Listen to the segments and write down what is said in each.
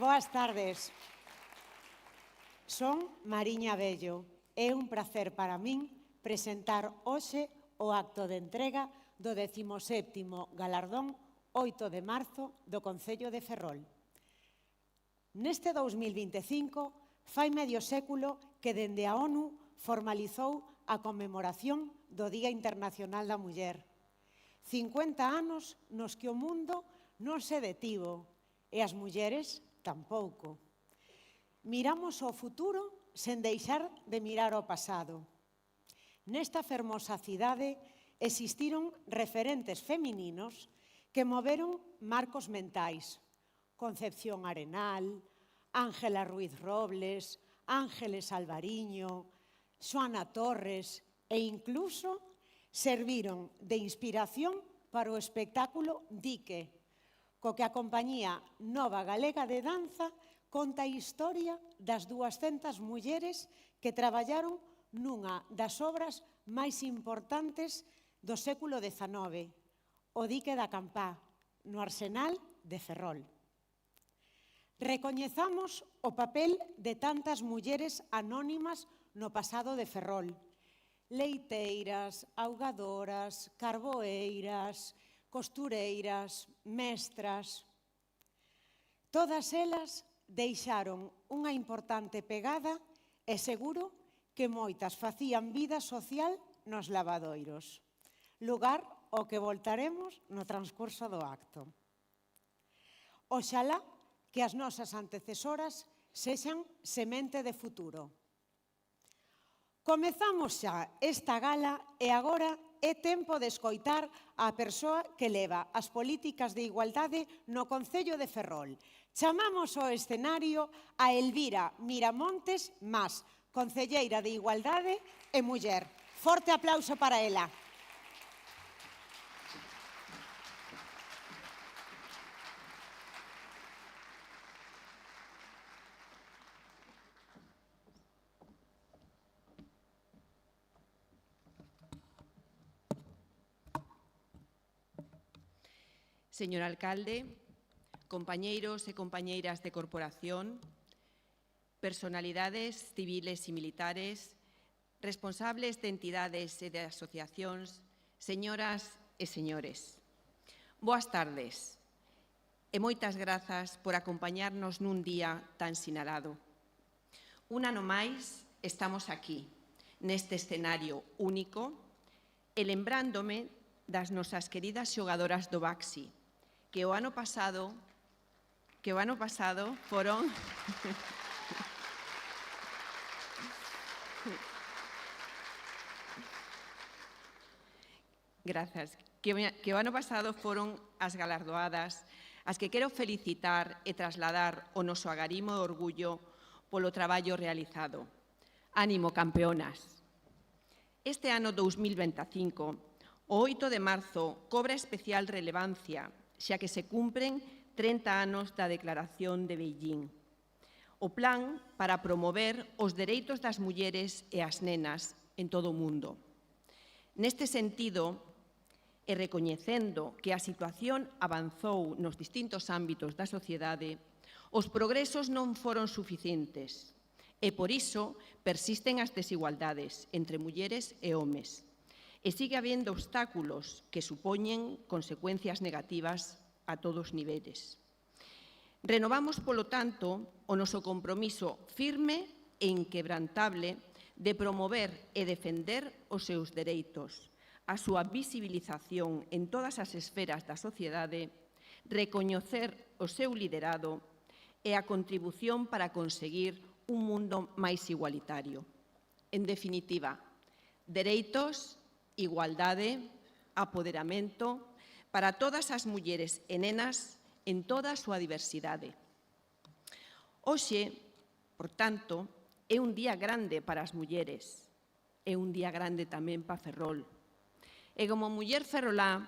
Boas tardes. Son Mariña Bello. É un placer para min presentar hoxe o acto de entrega do 17º galardón 8 de marzo do Concello de Ferrol. Neste 2025 fai medio século que dende a ONU formalizou a conmemoración do Día Internacional da Muller. 50 anos nos que o mundo non se detivo e as mulleres tampouco. Miramos ao futuro sen deixar de mirar ao pasado. Nesta fermosa cidade existiron referentes femininos que moveron marcos mentais. Concepción Arenal, Ángela Ruiz Robles, Ángeles Alvariño, Xoana Torres e incluso serviron de inspiración para o espectáculo Dique, co que a compañía Nova Galega de Danza conta a historia das 200 mulleres que traballaron nunha das obras máis importantes do século XIX, o Dique da Campá, no Arsenal de Ferrol. Recoñezamos o papel de tantas mulleres anónimas no pasado de Ferrol. Leiteiras, augadoras, carboeiras, costureiras, mestras. Todas elas deixaron unha importante pegada e seguro que moitas facían vida social nos lavadoiros, lugar ao que voltaremos no transcurso do acto. Oxalá que as nosas antecesoras sexan semente de futuro. Comezamos xa esta gala e agora é tempo de escoitar a persoa que leva as políticas de igualdade no Concello de Ferrol. Chamamos ao escenario a Elvira Miramontes Mas, concelleira de Igualdade e Muller. Forte aplauso para ela. Señor alcalde, compañeiros e compañeiras de corporación, personalidades civiles e militares, responsables de entidades e de asociacións, señoras e señores. Boas tardes e moitas grazas por acompañarnos nun día tan sinalado. Un ano máis estamos aquí, neste escenario único, e lembrándome das nosas queridas xogadoras do Baxi, que o ano pasado foron Grazas. Que o ano pasado foron as galardoadas, as que quero felicitar e trasladar o noso agarimo e orgullo polo traballo realizado. Ánimo, campeonas. Este ano 2025, o 8 de marzo, cobra especial relevancia, xa que se cumpren 30 anos da Declaración de Beijing. O plan para promover os dereitos das mulleres e as nenas en todo o mundo. Neste sentido, e recoñecendo que a situación avanzou nos distintos ámbitos da sociedade, os progresos non foron suficientes e, por iso, persisten as desigualdades entre mulleres e homes. E sigue habendo obstáculos que supoñen consecuencias negativas a todos os niveles. Renovamos, polo tanto, o noso compromiso firme e inquebrantable de promover e defender os seus dereitos, a súa visibilización en todas as esferas da sociedade, recoñecer o seu liderado e a contribución para conseguir un mundo máis igualitario. En definitiva, dereitos, igualdade, apoderamento para todas as mulleres e nenas en toda a súa diversidade. Hoxe, por tanto, é un día grande para as mulleres, é un día grande tamén para Ferrol. E como muller ferrolá,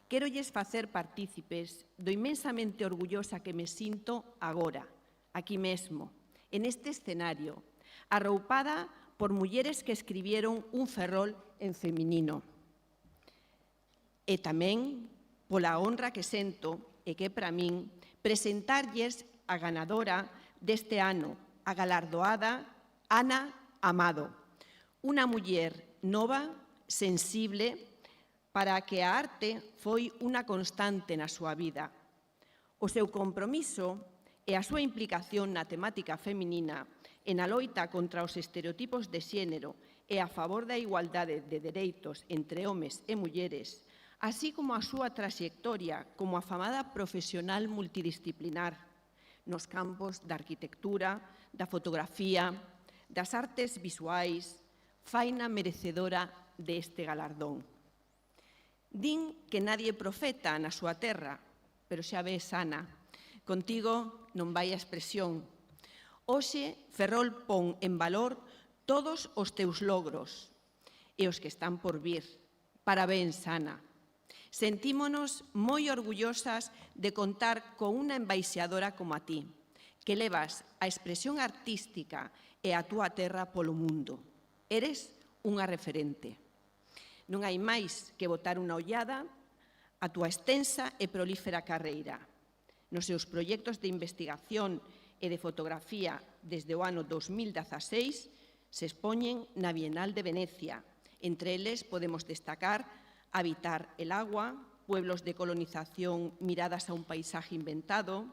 quérolles facer partícipes do inmensamente orgullosa que me sinto agora, aquí mesmo, en este escenario, arroupada por mulleres que escribieron un Ferrol en feminino. E tamén pola honra que sento e que para min presentarlles a ganadora deste ano, a galardoada Ana Amado, unha muller nova, sensible, para a que a arte foi unha constante na súa vida. O seu compromiso e a súa implicación na temática feminina e na loita contra os estereotipos de xénero e a favor da igualdade de dereitos entre homes e mulleres, así como a súa traxectoria como afamada profesional multidisciplinar nos campos da arquitectura, da fotografía, das artes visuais, faina merecedora deste galardón. Din que nadie profeta na súa terra, pero xa ves, Ana, contigo non vai a expresión. Hoxe, Ferrol pon en valor todos os teus logros e os que están por vir. Parabéns, Ana. Sentímonos moi orgullosas de contar con unha embaixadora como a ti, que levas a expresión artística e a túa terra polo mundo. Eres unha referente. Non hai máis que botar unha ollada a túa extensa e prolífera carreira. Nos seus proxectos de investigación e de fotografía desde o ano 2016 se expoñen na Bienal de Venecia. Entre eles podemos destacar Habitar el agua, Pueblos de colonización, miradas a un paisaje inventado,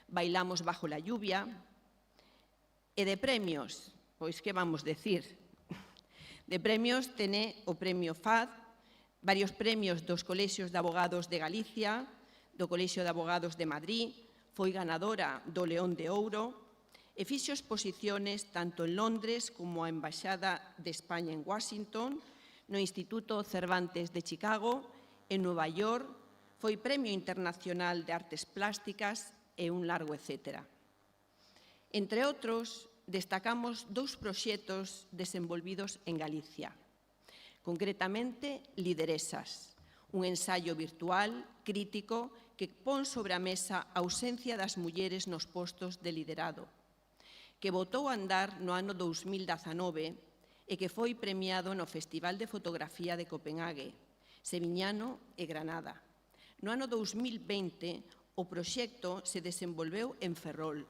Bailamos bajo la lluvia. E de premios, pois que vamos decir? De premios tene o Premio FAD, varios premios dos Colexios de Abogados de Galicia, do Colexio de Abogados de Madrid, foi ganadora do León de Ouro e fixo exposiciones tanto en Londres como a Embaixada de España en Washington, no Instituto Cervantes de Chicago, en Nova York, foi Premio Internacional de Artes Plásticas e un largo etcétera. Entre outros, destacamos dous proxectos desenvolvidos en Galicia, concretamente Lideresas, un ensaio virtual, crítico, que pon sobre a mesa a ausencia das mulleres nos postos de liderado, que botou a andar no ano 2019 e que foi premiado no Festival de Fotografía de Copenhague, Seviñano e Granada. No ano 2020, o proxecto se desenvolveu en Ferrol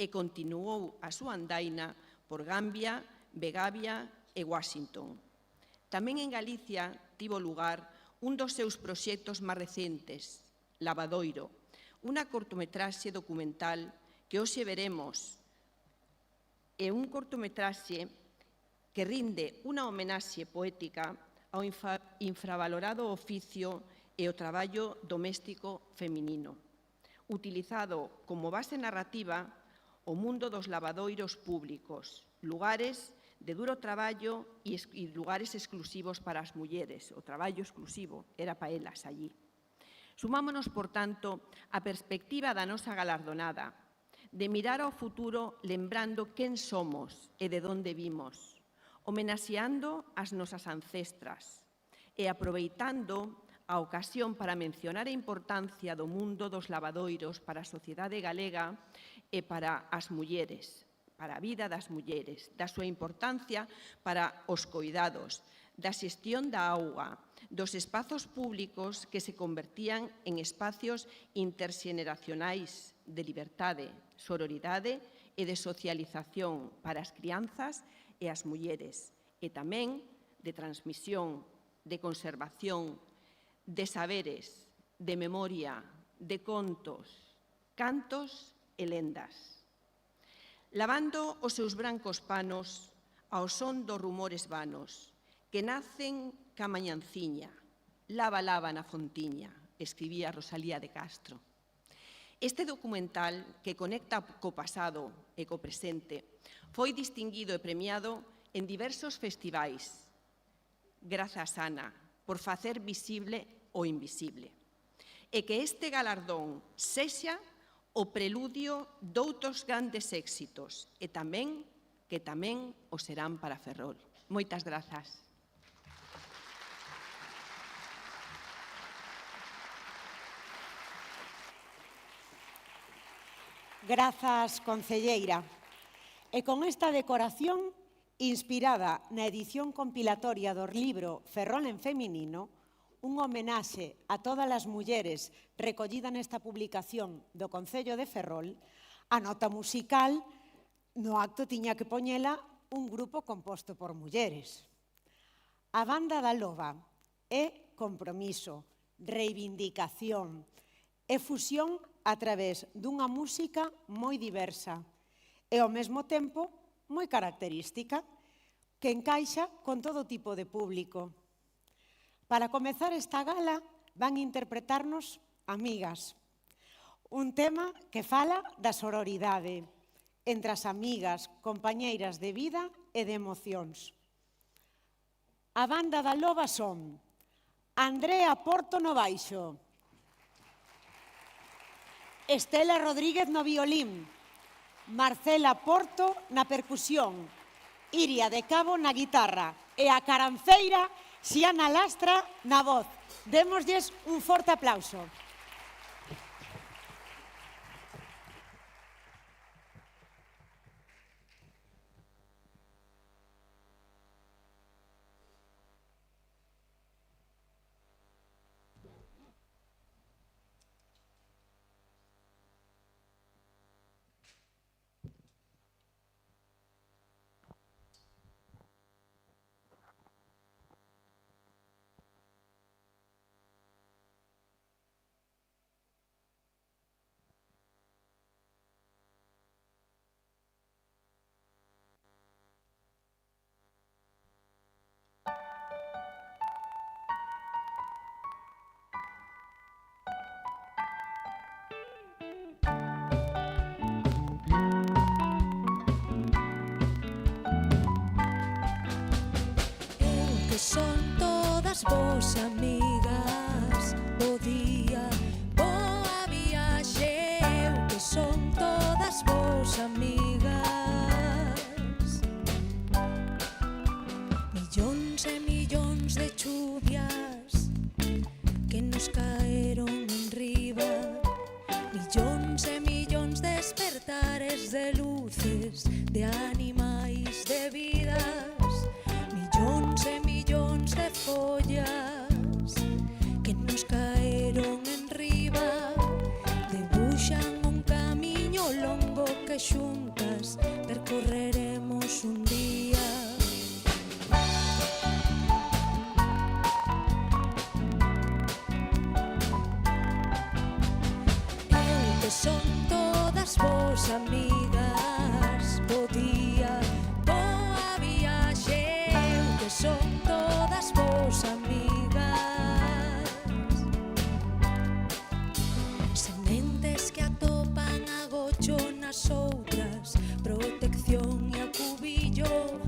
e continuou a súa andaina por Gambia, Begavia e Washington. Tamén en Galicia tivo lugar un dos seus proxectos máis recentes, Lavadoiro, unha cortometraxe documental que hoxe veremos. É un cortometraxe que rinde unha homenaxe poética ao infravalorado oficio e o traballo doméstico feminino, utilizado como base narrativa o mundo dos lavadoiros públicos, lugares de duro traballo e lugares exclusivos para as mulleres. O traballo exclusivo era para elas allí. Sumámonos, por tanto, á perspectiva da nosa galardonada, de mirar ao futuro lembrando quen somos e de onde vimos, homenaxeando as nosas ancestras e aproveitando a ocasión para mencionar a importancia do mundo dos lavadoiros para a sociedade galega e para as mulleres, para a vida das mulleres, da súa importancia para os coidados, da xestión da auga, dos espazos públicos que se convertían en espacios interxeneracionais de liberdade, sororidade e de socialización para as crianzas e as mulleres, e tamén de transmisión, de conservación, de saberes, de memoria, de contos, cantos e lendas. Lavando os seus brancos panos ao son dos rumores vanos, que nacen ca mañanciña, lava, lava na fontiña, escribía Rosalía de Castro. Este documental, que conecta co pasado e co presente, foi distinguido e premiado en diversos festivais. Grazas, Ana, por facer visible o invisible. E que este galardón sexa o preludio doutros grandes éxitos e tamén que tamén o serán para Ferrol. Moitas grazas. Grazas, concelleira. E con esta decoración, inspirada na edición compilatoria do libro Ferrol en feminino, un homenaxe a todas as mulleres recollida nesta publicación do Concello de Ferrol, A nota musical no acto tiña que poñela un grupo composto por mulleres. A Banda da Loba é compromiso, reivindicación e fusión a través dunha música moi diversa e ao mesmo tempo moi característica, que encaixa con todo tipo de público. Para comezar esta gala van interpretarnos Amigas, un tema que fala da sororidade entre as amigas, compañeiras de vida e de emocións. A Banda da Loba son Andrea Porto no baixo, Estela Rodríguez no violín, Marcela Porto na percusión, Iria de Cabo na guitarra e a caranceira Xiana Lastra na voz. Démoslles un forte aplauso. Son todas vos amigas, bo día, boa viaxe, eu que son todas vos amigas. Millóns e millóns de chuvias que nos caeron enriba, millóns e millóns de despertares de luces, de animais, de vidas, millóns e millóns de follas que nos caeron enriba, debuxan un camiño longo que xuntas percorreremos un día. Eu que son todas vos amigas, bo día, boa viaxe, eu que son todas vos amigas. Sementes que atopan agocho nas outras, protección e acubillo,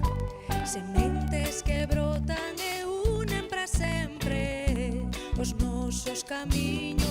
sementes que brotan e unen para sempre os nosos camiños.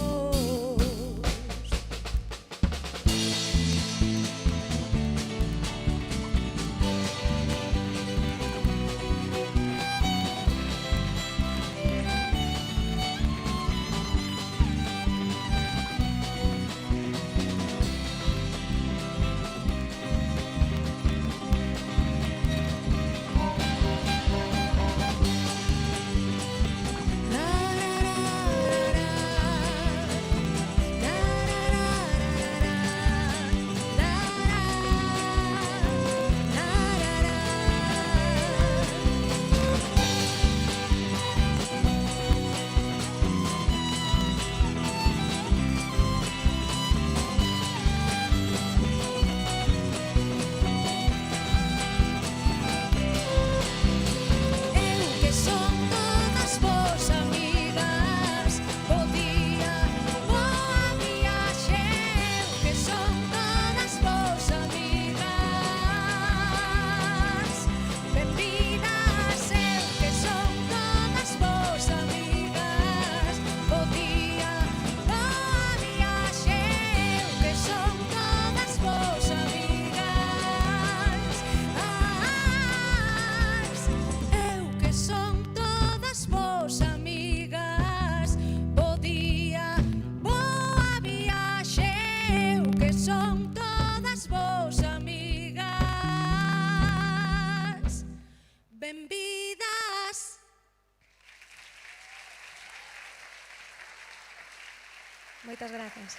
Moitas grazas.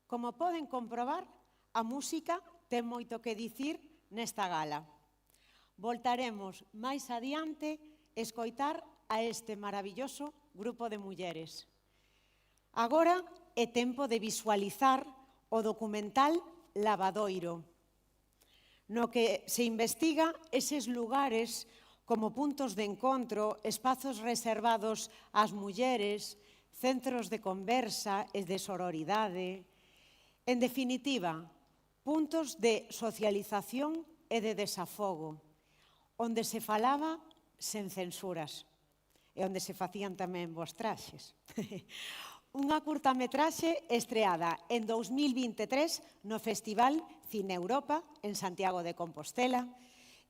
Como poden comprobar, a música ten moito que dicir nesta gala. Voltaremos máis adiante escoitar a este maravilloso grupo de mulleres. Agora é tempo de visualizar o documental Lavadoiro, no que se investiga eses lugares como puntos de encontro, espazos reservados ás mulleres, centros de conversa e de sororidade. En definitiva, puntos de socialización e de desafogo, onde se falaba sen censuras e onde se facían tamén vos traxes. Unha curtametraxe estreada en 2023 no Festival Cine Europa en Santiago de Compostela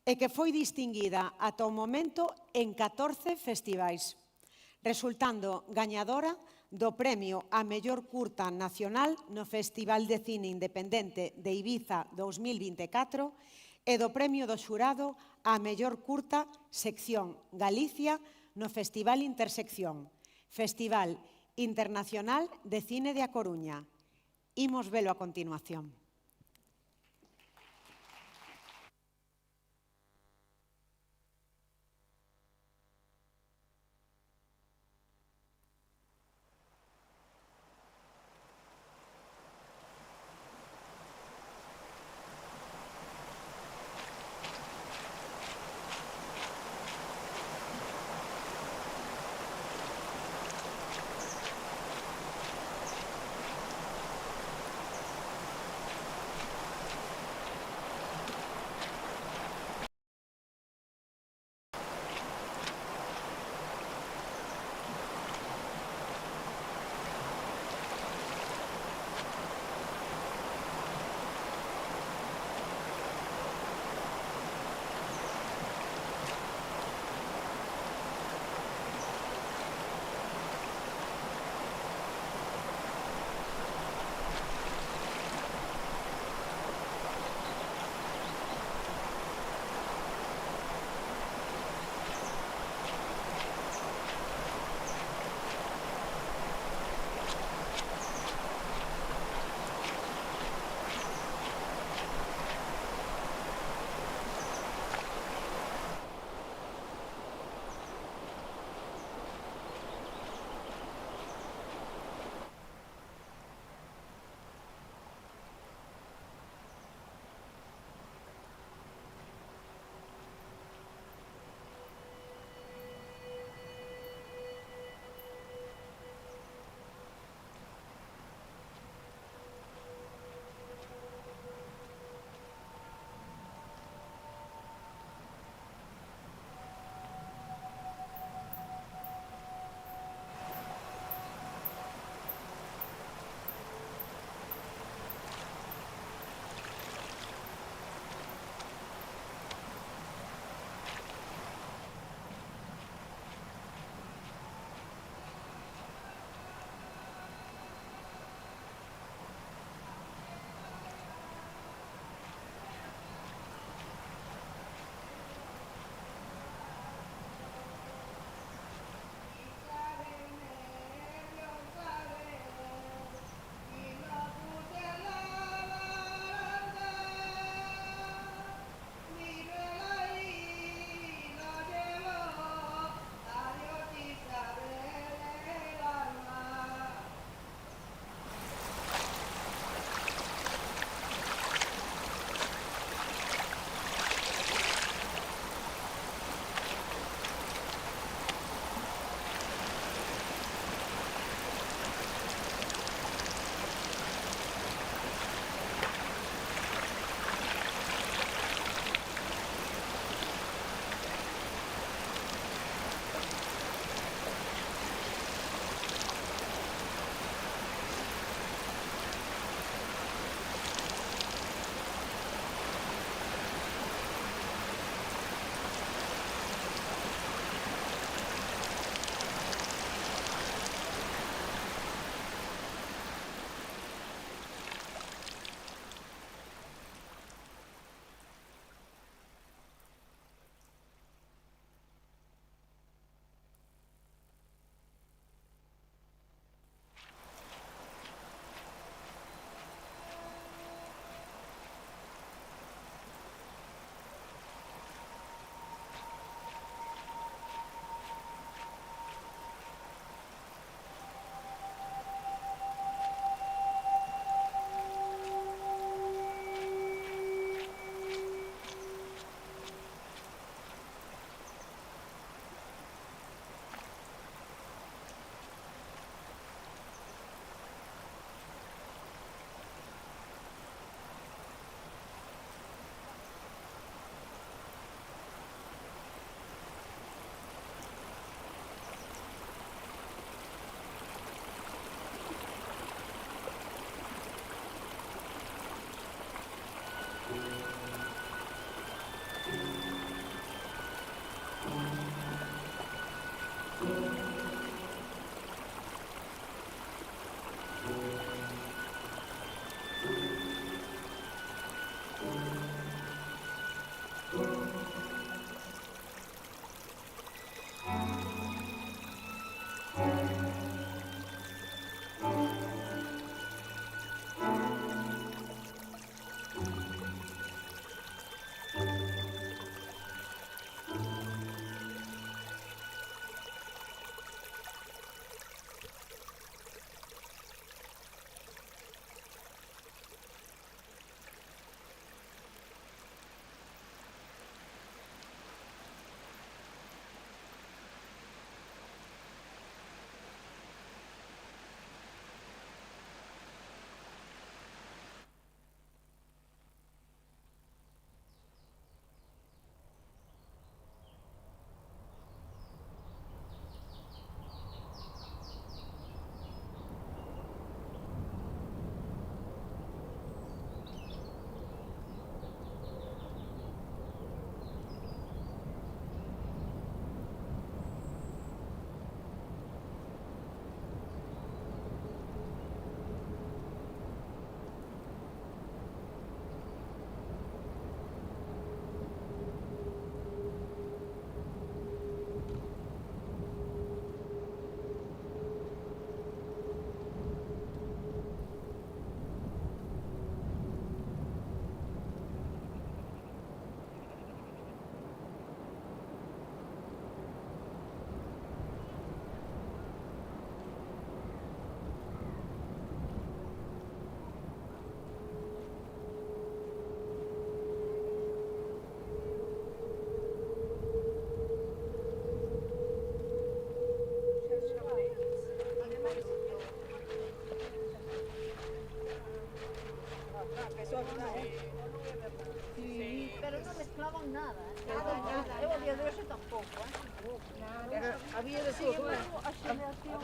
e que foi distinguida ata o momento en 14 festivais, resultando gañadora do premio a mellor curta nacional no Festival de Cine Independente de Ibiza 2024 e do premio do xurado a mellor curta sección Galicia no Festival Intersección, Festival Internacional de Cine de A Coruña. Imos velo a continuación.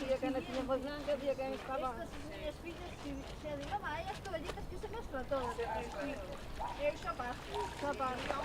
día que non tiña voz blanca, día que estaba... Estas minhas fillas, se a digo, vai, as toallitas que se mezcla todo. Eu xa paso. Xa paso.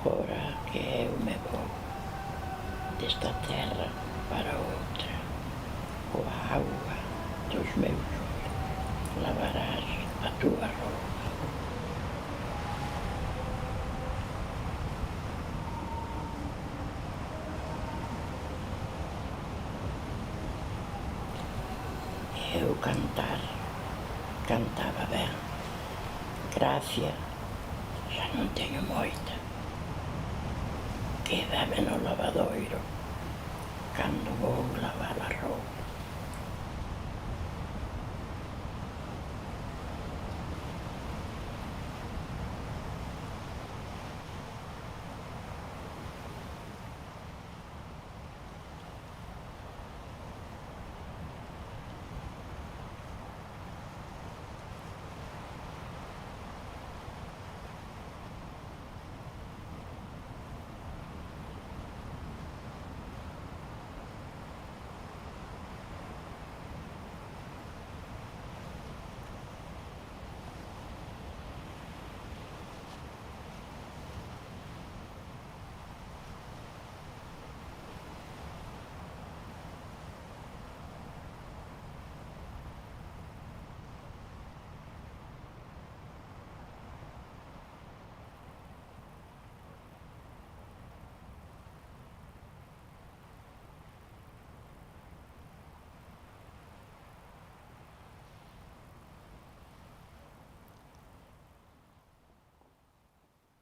Agora que eu me vou desta terra para outra, coa auga dos meus ollos lavarás a túa roupa. Eu cantaba ben. Gracia xa non teño moita. Quédame no lavadoiro cando vou lavar a roupa.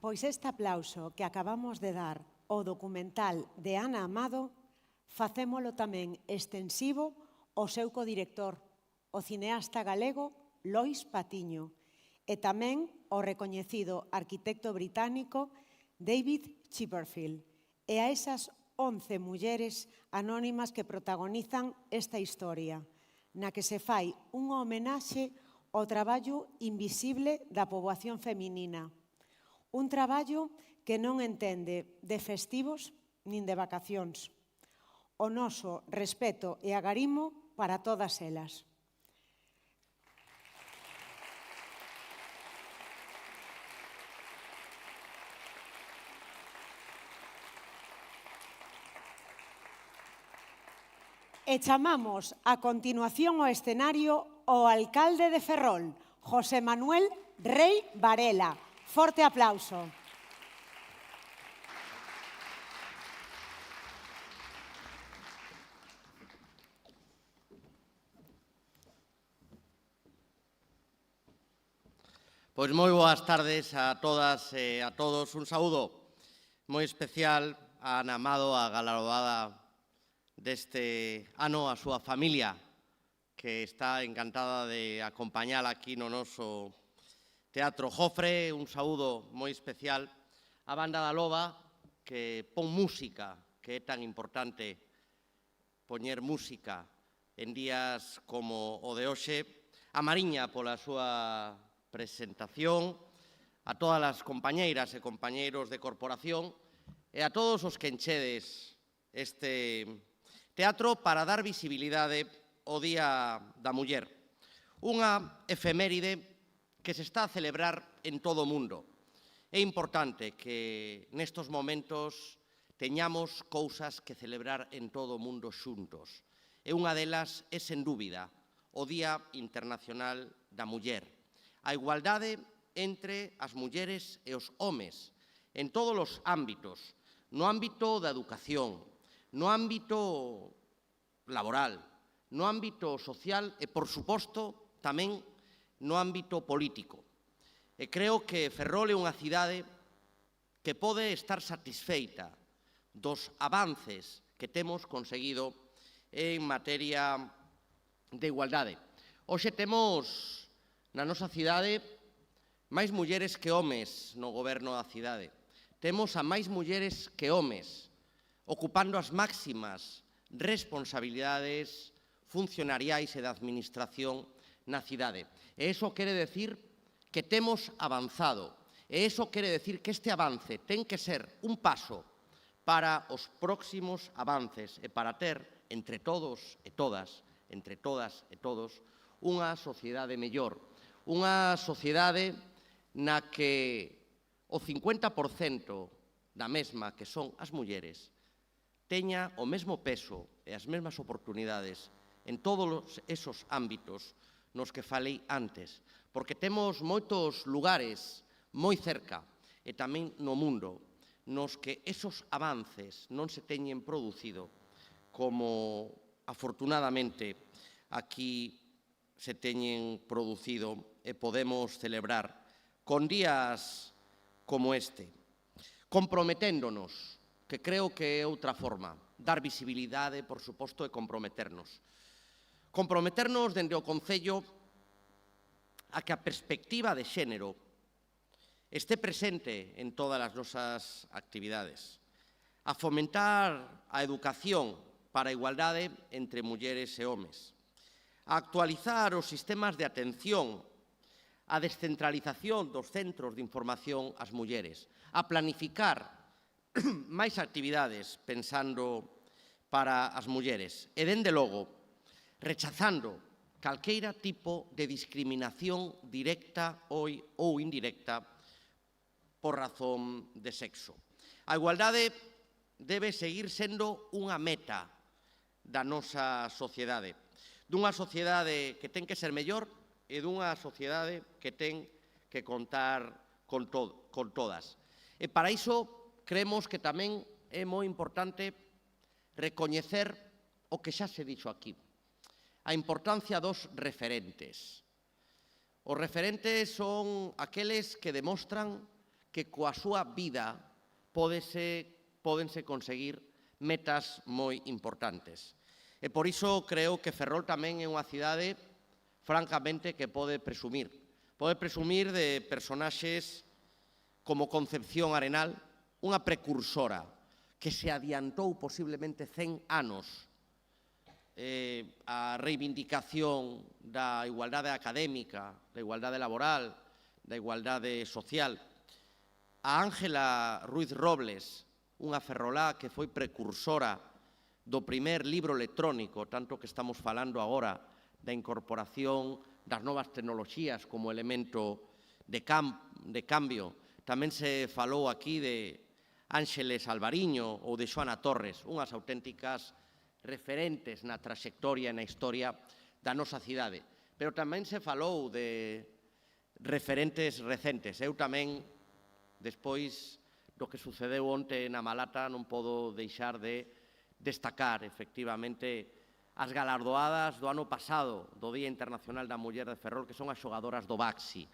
Pois este aplauso que acabamos de dar ao documental de Ana Amado facémolo tamén extensivo ao seu codirector, o cineasta galego Lois Patiño, e tamén ao recoñecido arquitecto británico David Chipperfield, e a esas 11 mulleres anónimas que protagonizan esta historia, na que se fai unha homenaxe ao traballo invisible da poboación feminina. Un traballo que non entende de festivos nin de vacacións. O noso respeto e agarimo para todas elas. E chamamos a continuación ao escenario o alcalde de Ferrol, José Manuel Rei Varela. Forte aplauso. Pois moi boas tardes a todas e a todos. Un saúdo moi especial a Ana Amado, a galardonada deste ano, a súa familia, que está encantada de acompañala aquí no noso Teatro Jofre. Un saúdo moi especial á Banda da Loba, que pon música, que é tan importante poñer música en días como o de hoxe, a Mariña pola súa presentación, a todas as compañeiras e compañeiros de corporación e a todos os que enchedes este teatro para dar visibilidade ao Día da Muller. Unha efeméride que se está a celebrar en todo o mundo. É importante que nestos momentos teñamos cousas que celebrar en todo o mundo xuntos. E unha delas é, sen dúbida, o Día Internacional da Muller. A igualdade entre as mulleres e os homes, en todos os ámbitos, no ámbito da educación, no ámbito laboral, no ámbito social e, por suposto, tamén no ámbito político. E creo que Ferrol é unha cidade que pode estar satisfeita dos avances que temos conseguido en materia de igualdade. Hoxe temos na nosa cidade máis mulleres que homes no goberno da cidade. Temos a máis mulleres que homes ocupando as máximas responsabilidades funcionariais e da administración na cidade. E iso quere decir que temos avanzado. E iso quere decir que este avance ten que ser un paso para os próximos avances e para ter, entre todos e todas, entre todas e todos, unha sociedade mellor. Unha sociedade na que o 50% da mesma que son as mulleres teña o mesmo peso e as mesmas oportunidades en todos esos ámbitos nos que falei antes, porque temos moitos lugares moi cerca e tamén no mundo nos que esos avances non se teñen producido como afortunadamente aquí se teñen producido e podemos celebrar con días como este, comprometéndonos, que creo que é outra forma, dar visibilidade, por suposto, e comprometernos. Comprometernos dende o Concello a que a perspectiva de xénero este presente en todas as nosas actividades, a fomentar a educación para a igualdade entre mulleres e homes, a actualizar os sistemas de atención, a descentralización dos centros de información ás mulleres, a planificar máis actividades pensando para as mulleres e, dende logo, rechazando calqueira tipo de discriminación directa ou indirecta por razón de sexo. A igualdade debe seguir sendo unha meta da nosa sociedade, dunha sociedade que ten que ser mellor e dunha sociedade que ten que contar con todas. E para iso creemos que tamén é moi importante recoñecer o que xa se dixo aquí, a importancia dos referentes. Os referentes son aqueles que demostran que coa súa vida pódense conseguir metas moi importantes. E por iso creo que Ferrol tamén é unha cidade francamente que pode presumir de personaxes como Concepción Arenal, unha precursora que se adiantou posiblemente 100 anos a reivindicación da igualdade académica, da igualdade laboral, da igualdade social. A Ángela Ruiz Robles, unha ferrolá que foi precursora do primer libro electrónico, tanto que estamos falando agora da incorporación das novas tecnoloxías como elemento de cambio. Tamén se falou aquí de Ángeles Alvariño ou de Xoana Torres, unhas auténticas referentes na traxectoria e na historia da nosa cidade. Pero tamén se falou de referentes recentes. Eu tamén, despois do que sucedeu onte na Malata, non podo deixar de destacar, efectivamente, as galardoadas do ano pasado, do Día Internacional da Muller de Ferrol, que son as xogadoras do Baxi,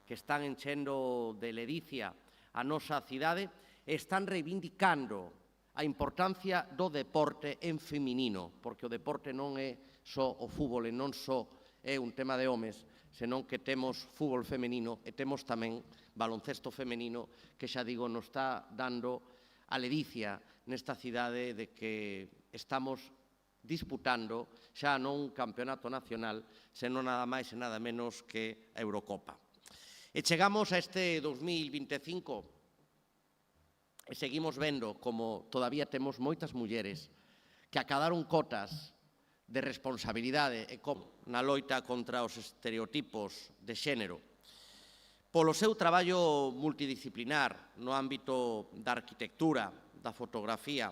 que están enchendo de ledicia a nosa cidade e están reivindicando a importancia do deporte en feminino, porque o deporte non é só o fútbol e non só é un tema de homes, senón que temos fútbol femenino e temos tamén baloncesto femenino que, xa digo, nos está dando a ledicia nesta cidade de que estamos disputando xa non un campeonato nacional, senón nada máis e nada menos que a Eurocopa. E chegamos a este 2025 e seguimos vendo como todavía temos moitas mulleres que acadaron cotas de responsabilidade e na loita contra os estereotipos de xénero. Polo seu traballo multidisciplinar no ámbito da arquitectura, da fotografía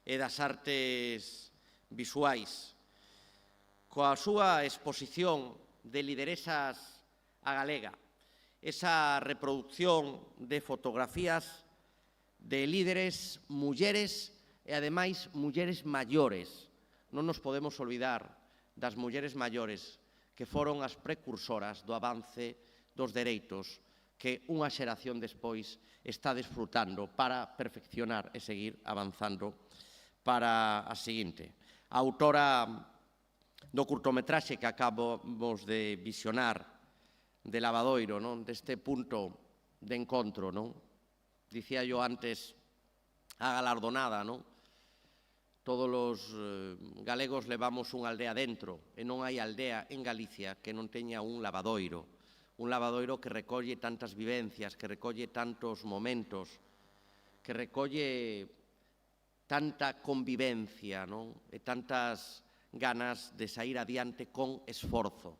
e das artes visuais, coa súa exposición de lideresas a galega, esa reproducción de fotografías de líderes mulleres e, ademais, mulleres maiores. Non nos podemos olvidar das mulleres maiores que foron as precursoras do avance dos dereitos que unha xeración despois está desfrutando para perfeccionar e seguir avanzando para a seguinte. A autora do curtometraxe que acabamos de visionar de Lavadoiro, deste punto de encontro, dicía yo antes a galardonada, todos os galegos levamos unha aldea dentro e non hai aldea en Galicia que non teña un lavadoiro que recolle tantas vivencias, que recolle tantos momentos, que recolle tanta convivencia e tantas ganas de sair adiante con esforzo,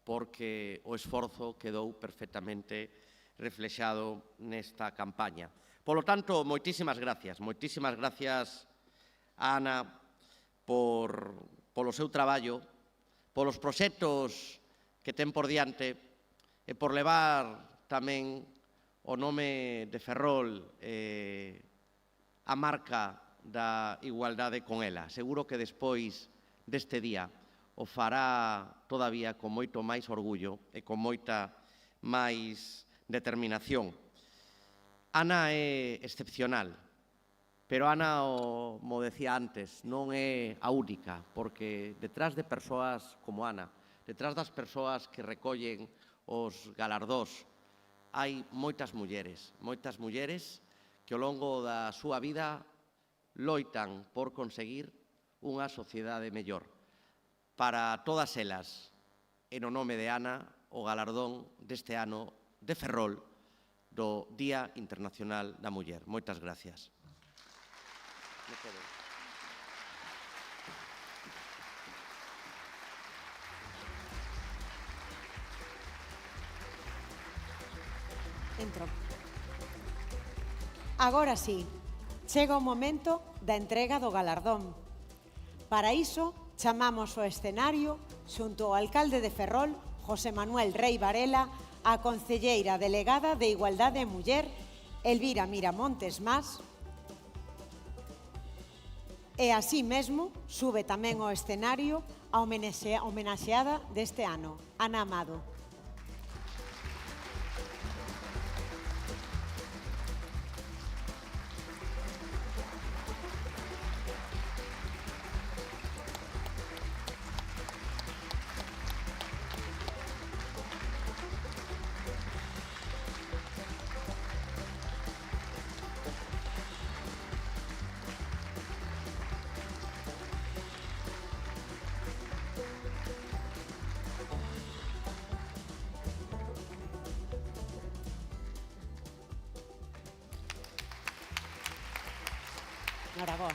porque o esforzo quedou perfectamente reflexado nesta campaña. Polo tanto, moitísimas gracias a Ana polo seu traballo, polos proxectos que ten por diante e por levar tamén o nome de Ferrol a marca da igualdade con ela. Seguro que despois deste día o fará todavía con moito máis orgullo e con moita máis determinación. Ana é excepcional, pero Ana, como decía antes, non é a única, porque detrás de persoas como Ana, detrás das persoas que recollen os galardós, hai moitas mulleres que ao longo da súa vida loitan por conseguir unha sociedade mellor. Para todas elas, en o nome de Ana, o galardón deste ano de Ferrol do Día Internacional da Muller. Moitas gracias. Entro. Agora sí, chega o momento da entrega do galardón. Para iso, chamamos ao escenario, xunto ao alcalde de Ferrol, José Manuel Rei Varela, a concelleira delegada de Igualdade e Muller, Elvira Miramontes Mas, e así mesmo sube tamén ao escenario a homenaxeada deste ano, Ana Amado. Aragón.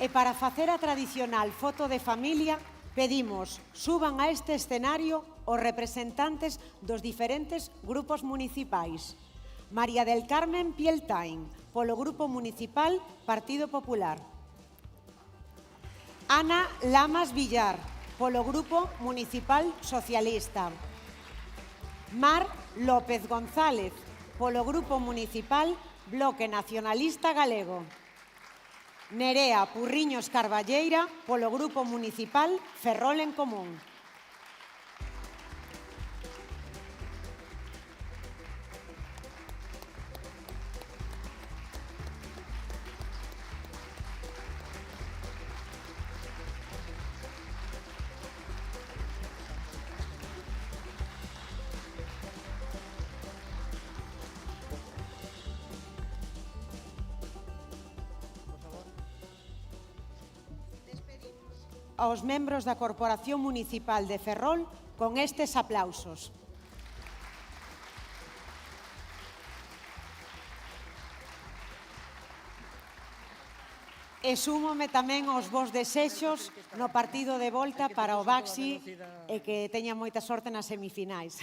E para facer a tradicional foto de familia, pedimos suban a este escenario os representantes dos diferentes grupos municipais. María del Carmen Pieltain, polo Grupo Municipal Partido Popular. Ana Lamas Villar, polo Grupo Municipal Socialista. Mar López González, polo Grupo Municipal Bloque Nacionalista Galego. Nerea Purriños Carballeira, polo Grupo Municipal Ferrol en Común. Aos membros da Corporación Municipal de Ferrol con estes aplausos. E súmome tamén aos vos desexos no partido de volta para o Baxi e que teña moita sorte nas semifinais.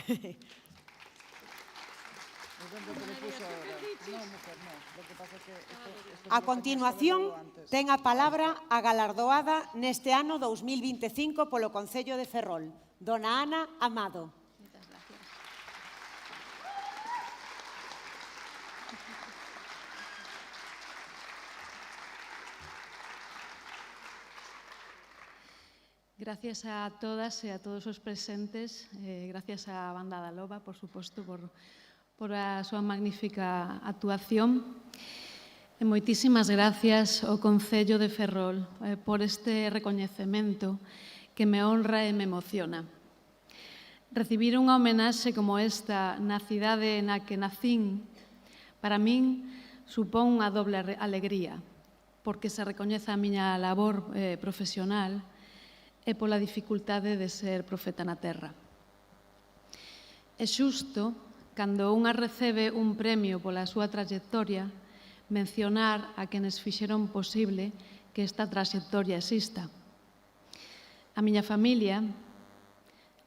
A continuación, ten a palabra a galardoada neste ano 2025 polo Concello de Ferrol, dona Ana Amado. Gracias a todas e a todos os presentes, gracias á Banda da Loba, por suposto, por a súa magnífica actuación. E moitísimas gracias ao Concello de Ferrol por este recoñecemento que me honra e me emociona. Recibir unha homenaxe como esta na cidade na que nacín, para min, supón unha doble alegría, porque se recoñece a miña labor profesional e pola dificultade de ser profeta na terra. É xusto, cando unha recebe un premio pola súa trayectoria, mencionar a quenes fixeron posible que esta trayectoria exista. A miña familia,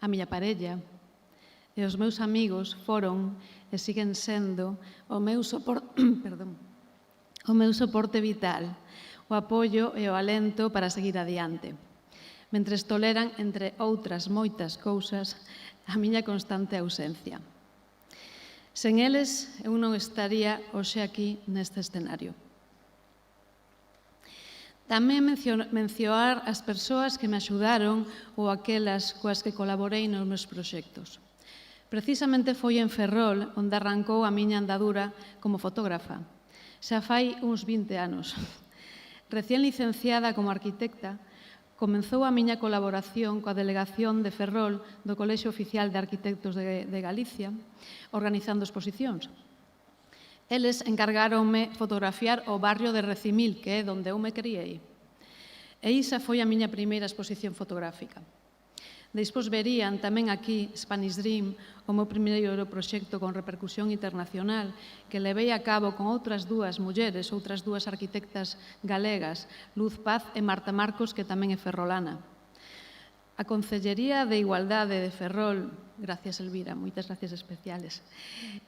a miña parella, e os meus amigos foron e siguen sendo o meu soporte vital, o apoio e o alento para seguir adiante, mentres toleran, entre outras moitas cousas, a miña constante ausencia. Sen eles, eu non estaría hoxe aquí neste escenario. Tamén mencionar as persoas que me axudaron ou aquelas coas que colaborei nos meus proxectos. Precisamente foi en Ferrol onde arrancou a miña andadura como fotógrafa. Xa fai uns 20 anos. Recién licenciada como arquitecta, comenzou a miña colaboración coa delegación de Ferrol do Colexio Oficial de Arquitectos de Galicia, organizando exposicións. Eles encargáronme fotografiar o barrio de Recimil, que é onde eu me criei. E esa foi a miña primeira exposición fotográfica. Despois verían tamén aquí Spanish Dream, o meu primeiro proxecto con repercusión internacional, que levei a cabo con outras dúas mulleres, outras dúas arquitectas galegas, Luz Paz e Marta Marcos, que tamén é ferrolana. A Concellería de Igualdade de Ferrol, gracias Elvira, moitas gracias especiales,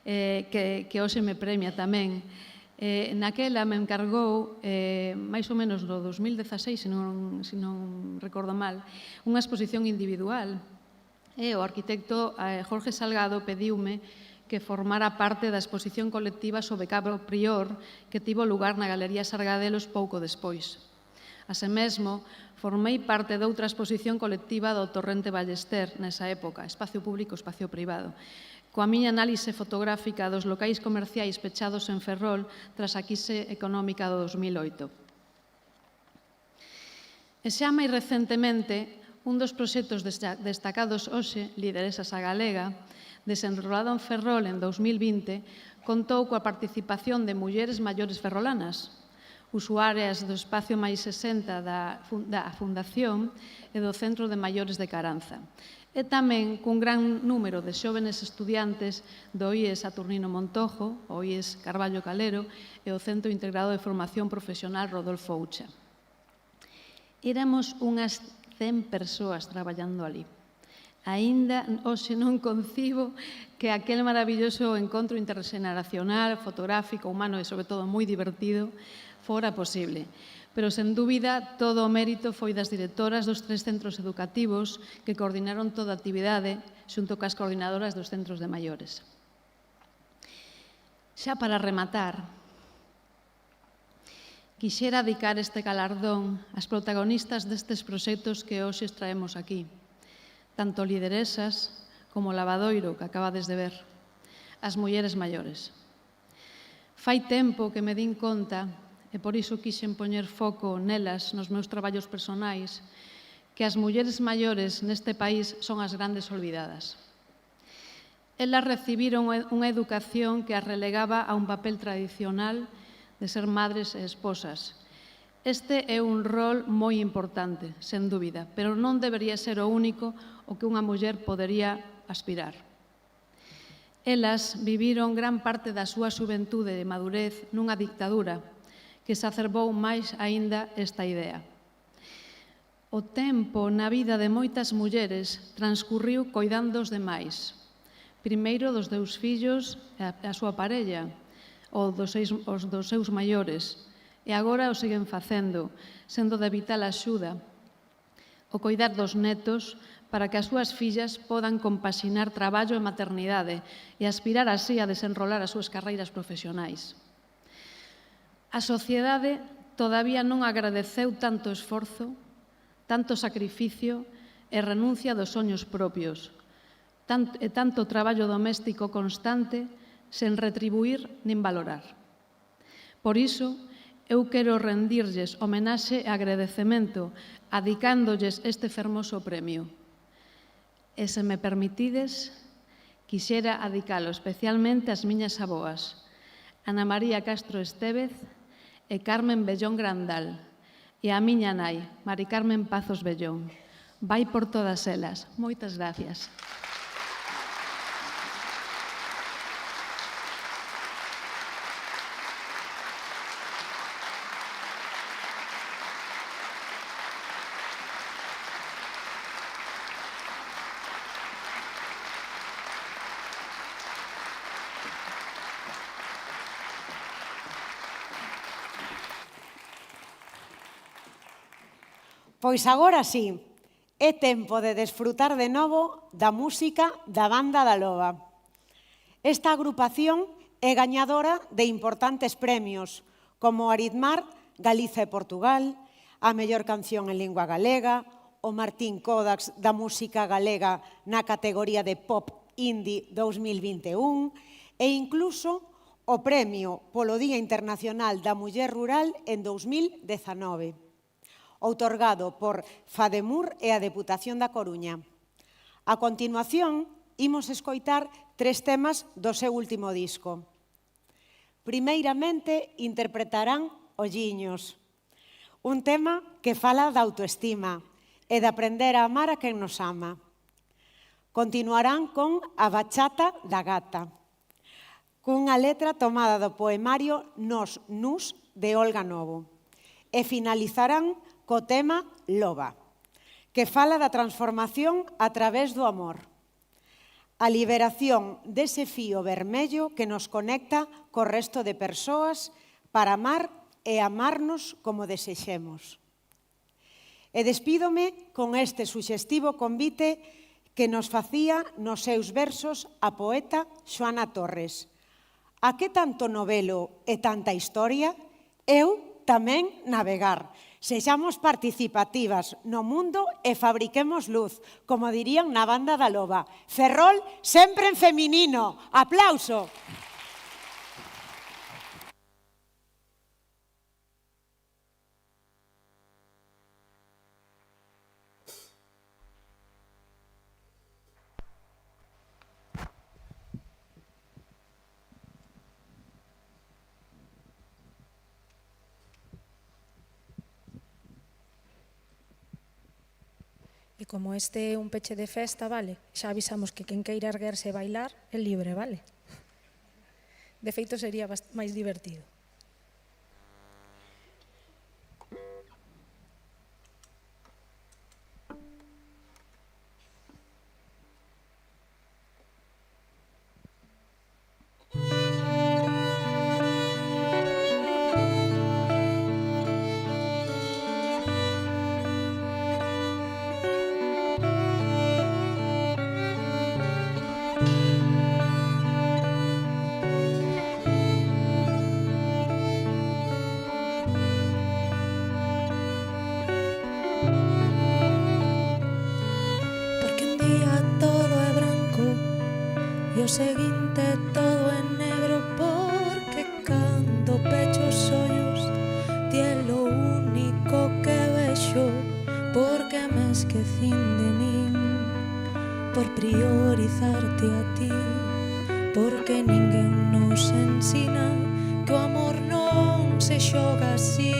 que hoxe me premia tamén, naquela me encargou, máis ou menos no 2016, se non recordo mal, unha exposición individual. E o arquitecto Jorge Salgado pediume que formara parte da exposición colectiva sobre Cabo Prior que tivo lugar na Galería Sargadelos pouco despois. Así mesmo, formei parte doutra exposición colectiva do Torrente Ballester nesa época, espacio público, espacio privado, coa miña análise fotográfica dos locais comerciais pechados en Ferrol tras a crise económica do 2008. E xa máis recentemente, un dos proxectos destacados hoxe, Lideresas a Galega, desenrolado en Ferrol en 2020, contou coa participación de mulleres maiores ferrolanas, usuarias do espacio máis 60 da Fundación e do Centro de Maiores de Caranza, e tamén cun gran número de xóvenes estudiantes do IES Saturnino Montojo, o IES Carballo Calero e o Centro Integrado de Formación Profesional Rodolfo Ucha. Éramos unhas 100 persoas traballando ali. Aínda hoxe non concibo que aquel maravilloso encontro interxeneracional, fotográfico, humano e, sobre todo, moi divertido, fora posible. Pero, sen dúbida, todo o mérito foi das directoras dos 3 centros educativos que coordinaron toda a actividade xunto cas coordinadoras dos centros de maiores. Xa para rematar, quixera dedicar este galardón ás protagonistas destes proxectos que hoxe traemos aquí, tanto lideresas como Lavadoiro, que acabades de ver, as mulleres maiores. Fai tempo que me din conta, e por iso quixen poñer foco nelas nos meus traballos personais, que as mulleres maiores neste país son as grandes olvidadas. Elas recibiron unha educación que as relegaba a un papel tradicional de ser madres e esposas. Este é un rol moi importante, sen dúbida, pero non debería ser o único o que unha muller podería aspirar. Elas viviron gran parte da súa xuventude e madurez nunha dictadura que exacerbou máis aínda esta idea. O tempo na vida de moitas mulleres transcurriu coidando os demais. Primeiro dos seus fillos e a súa parella, ou dos seus maiores, e agora o seguen facendo, sendo de vital axuda o coidar dos netos para que as súas fillas podan compaxinar traballo e maternidade e aspirar así a desenrolar as súas carreiras profesionais. A sociedade todavía non agradeceu tanto esforzo, tanto sacrificio e renuncia dos soños propios, e tanto traballo doméstico constante sen retribuir nin valorar. Por iso, eu quero rendirlles homenaxe e agradecemento adicándolles este fermoso premio. E se me permitides, quixera adicalo especialmente ás miñas aboas, Ana María Castro Estévez e Carmen Bellón Grandal, e a miña nai, Mari Carmen Pazos Bellón. Vai por todas elas. Moitas gracias. Pois agora sí, é tempo de desfrutar de novo da música da Banda da Loba. Esta agrupación é gañadora de importantes premios, como o Aritmar, Galiza e Portugal, a mellor canción en lingua galega, o Martín Kodax da música galega na categoría de Pop Indie 2021 e incluso o premio polo Día Internacional da Muller Rural en 2019, outorgado por FADEMUR e a Deputación da Coruña. A continuación, imos escoitar 3 temas do seu último disco. Primeiramente, interpretarán Olliños, un tema que fala da autoestima e de aprender a amar a quen nos ama. Continuarán con A Bachata da Gata, cunha letra tomada do poemario Nos Nus de Olga Novo. E finalizarán co tema Loba, que fala da transformación a través do amor. A liberación dese fío vermello que nos conecta co resto de persoas para amar e amarnos como desexemos. E despídome con este suxestivo convite que nos facía nos seus versos a poeta Xoana Torres. A que tanto novelo e tanta historia? Eu tamén navegar. Sexamos participativas no mundo e fabriquemos luz, como dirían na Banda da Loba. Ferrol sempre en feminino. Aplauso. E como este é un peche de festa, vale, xa avisamos que quen queira erguerse e bailar é libre, vale? De feito, sería máis divertido. E o seguinte todo en negro, porque cando pecho os ollos ti é lo único que vexo, porque me esquecín de min por priorizarte a ti, porque ninguén nos ensina que o amor non se xoga así,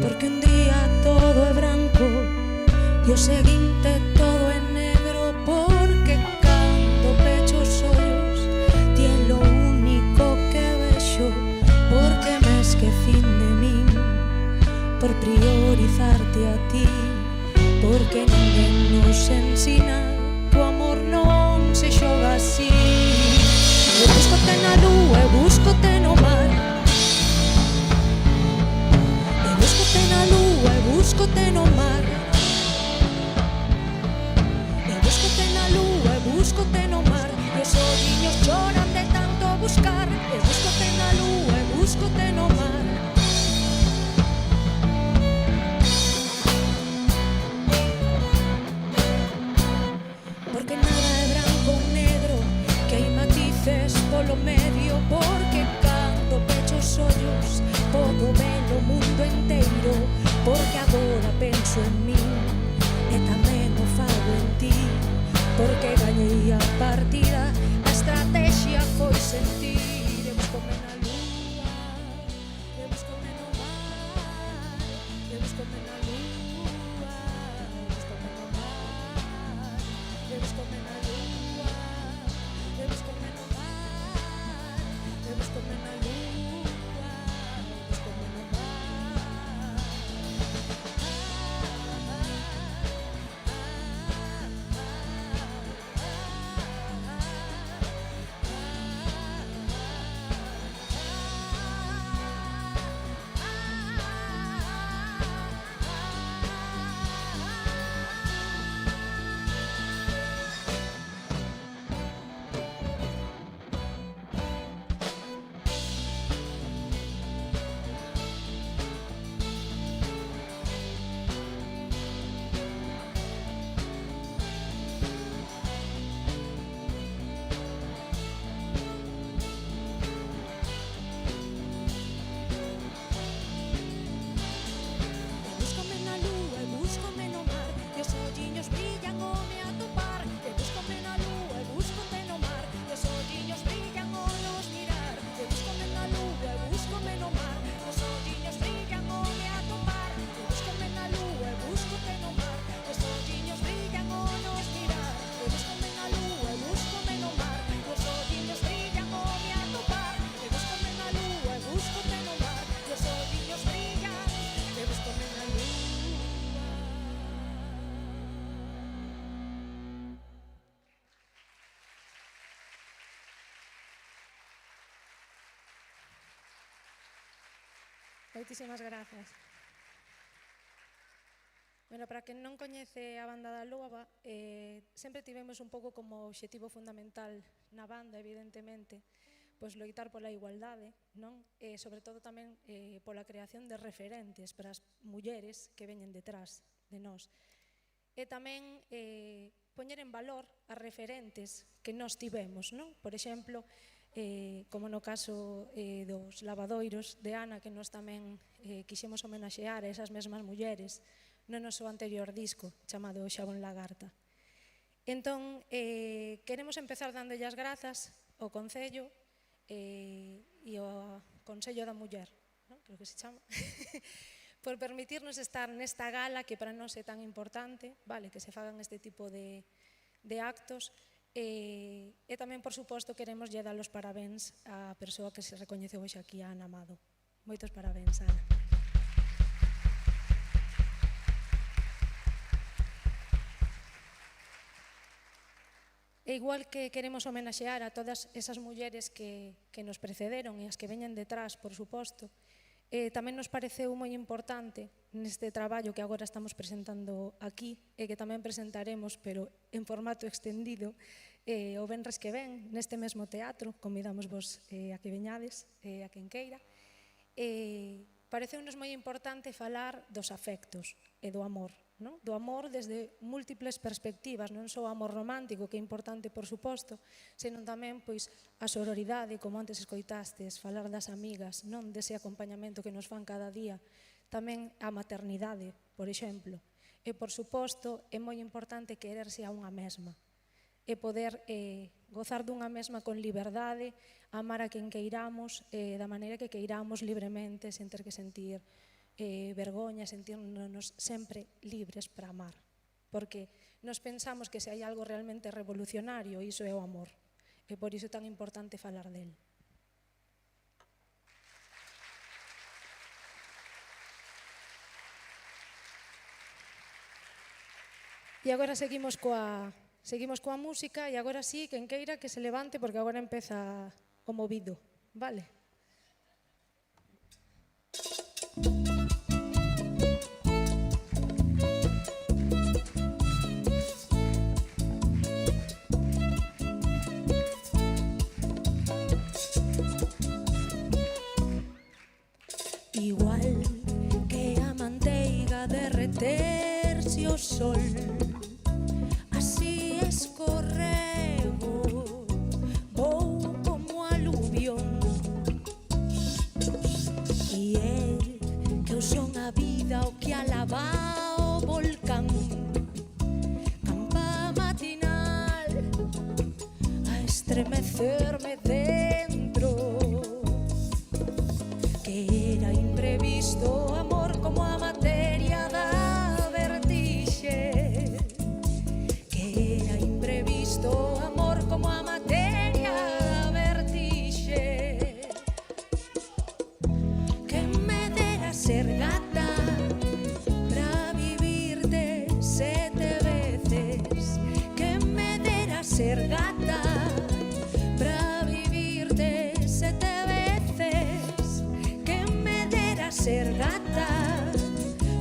porque un día todo é branco e o seguinte todo é negro, porque cando pecho os ollos ti é lo único que vexo, porque me esquecín de min por priorizarte a ti, porque ninguén nos ensina que o amor non se xoga así. Eu buscote na lúa, eu buscote no mar, eu buscote na lúa, eu buscote no mar, eu buscote na lúa, eu buscote no mar, e os olliños choran de tanto buscar, eu buscote na lúa, eu buscote no mar. Porque nada é branco ou negro, que hai matices polo medio, porque cando pecho os ollos podo ver o mundo enteiro, porque agora penso en min e tamén o fago en ti, porque gañei a partida, a estrategia foi sentir, eu buscome na lúa, eu Moitísimas grazas. Bueno, para quen non coñece a banda da Loba, sempre tivemos un pouco como obxectivo fundamental na banda, evidentemente, pois loitar pola igualdade, non? E sobre todo tamén pola creación de referentes para as mulleres que veñen detrás de nós. E tamén poñer en valor as referentes que nós tivemos, non? Por exemplo, como no caso dos lavadoiros de Ana, que nós tamén quixemos homenaxear a esas mesmas mulleres no noso anterior disco chamado Xabón Lagarta. Entón, queremos empezar dándolle as grazas ao Concello e ao Consello da Muller, non? Creo que se chama, por permitirnos estar nesta gala que para nós é tan importante, vale, que se fagan este tipo de actos. E tamén, por suposto, queremos lle dar os parabéns á persoa que se recoñeceu hoxe aquí, a Ana Amado. Moitos parabéns, Ana. E igual que queremos homenaxear a todas esas mulleres que nos precederon e as que veñen detrás, por suposto, tamén nos pareceu moi importante neste traballo que agora estamos presentando aquí e que tamén presentaremos, pero en formato extendido, o venres que ven neste mesmo teatro. Convidamos vos a que veñades, a quen queira. Pareceu-nos moi importante falar dos afectos e do amor, non? Do amor desde múltiples perspectivas, non só o amor romántico, que é importante, por suposto, senón tamén pois a sororidade, como antes escoitastes, falar das amigas, non dese acompañamento que nos fan cada día, tamén a maternidade, por exemplo. E, por suposto, é moi importante quererse a unha mesma e poder gozar dunha mesma con liberdade, amar a quen queiramos, da maneira que queiramos libremente, sen ter que sentir vergoña, sentirnos sempre libres para amar. Porque nos pensamos que se hai algo realmente revolucionario, iso é o amor. E por iso é tan importante falar del. E agora seguimos coa música, e agora sí, quen queira que se levante, porque agora empeza o movido, vale? Igual que a manteiga derreterse o sol, así escorrego, vou como aluvión. E é que eu son a vida o que alaba o volcán, campa matinal a estremecerme dentro, que era imprevisto amor como a materia da vertixe, que era imprevisto amor como a materia da vertixe, que me dera ser gata pra vivirte 7 veces, que me dera ser gata pra vivirte 7 veces, que me dera ser gata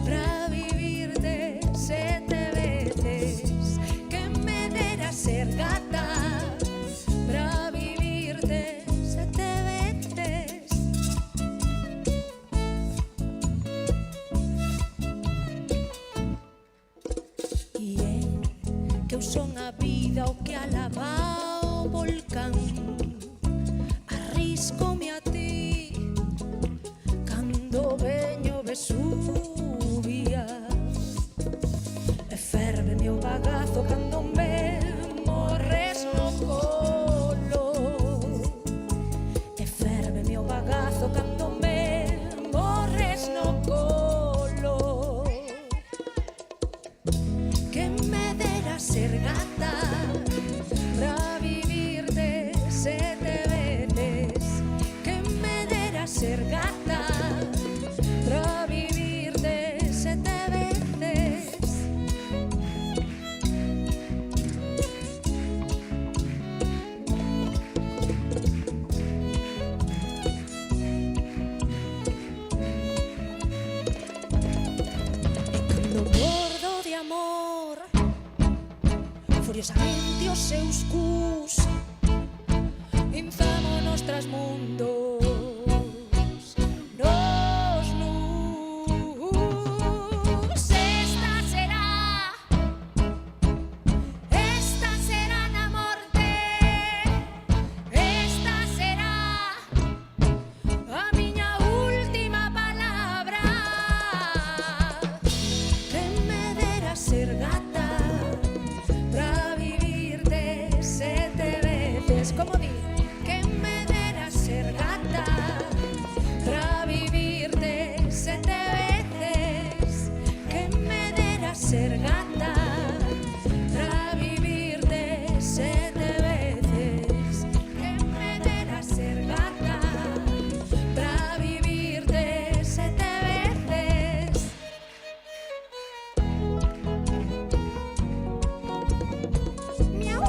pra vivirte 7 veces, que me dera ser gata pra vivirte 7 veces. E é que eu son a vida o que alaba o volcán, arrisco-me a ti cando veño Vesubia, e férveme o bagazo cando me morres no colo, e férveme o bagazo cando me morres no colo, que me dera ser gata pra vivirte 7 veces, que me dera ser gata pra vivirte 7 veces. Furiosamente os seus cus inzámonos tras mundos nos nus. Esta será na morte, esta será a miña última palabra. Que me dera ser gata pra vivirte 7 veces. Como di? Que me dera ser gata pra vivirte 7 veces. Que me dera ser gata pra vivirte 7 veces. Que me dera ser gata pra vivirte 7 veces. Miau.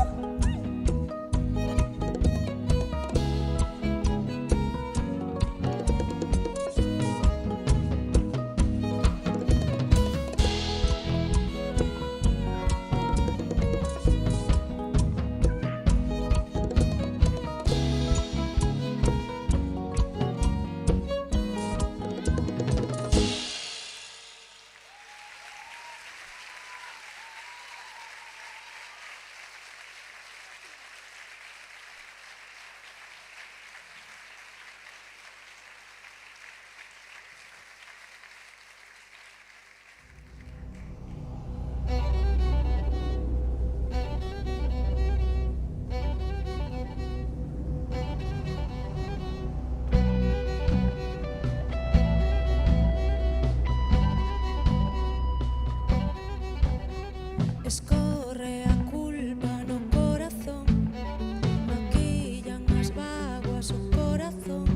Escorre a culpa no corazón, maquillan as vaguas o corazón,